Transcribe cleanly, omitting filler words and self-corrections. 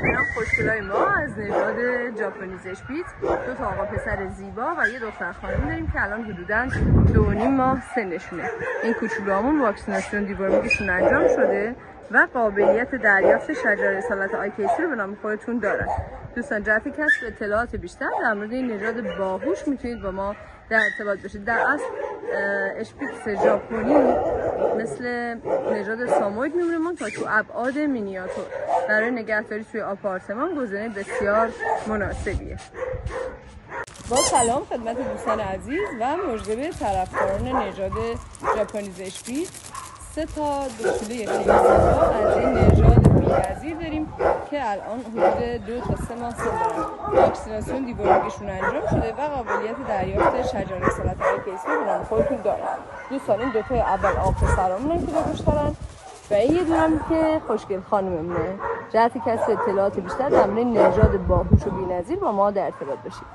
اینا خوشگلای ما از نژاد ژاپنیز اشپیتز، 2 تا آقا پسر زیبا و یه دختر خانم داریم که الان حدوداً 2.5 ماه سنشونه. این کوچولوامون واکسیناسیون دیورمیگشون انجام شده و قابلیت دریافت شجره رسالت IKC رو به نام خودتون دارن. دوستان جهت کسب اطلاعات بیشتر در مورد این نژاد باهوش میتونید با ما در ارتباط باشید. در اصل اشپیتز ژاپنی مثل نژاد ساموید میمونه تا تو ابعاد مینیاتور. برای نگهداری توی آپارتمان گزینه بسیار مناسبیه. با سلام خدمت دوستان عزیز و مژده به طرفداران نژاد ژاپنیز اشپیتز. 3 تا دو کیلوی از این نژاد بی‌نظیر داریم که الان حدود 2 تا 3 ماه سن دارن. واکسیناسیون دیورمیگشون انجام شده و قابلیت دریافت شجره رسالت IKC رو به نام خودتون دارن. دوستان این 2 تا اول آب پسرامونن که داشتن و این یه دونم که خوشگل خانممونه. جهت کسب اطلاعات بیشتر در مورد نژاد باهوش و بی‌نظیر با ما در ارتباط باشید.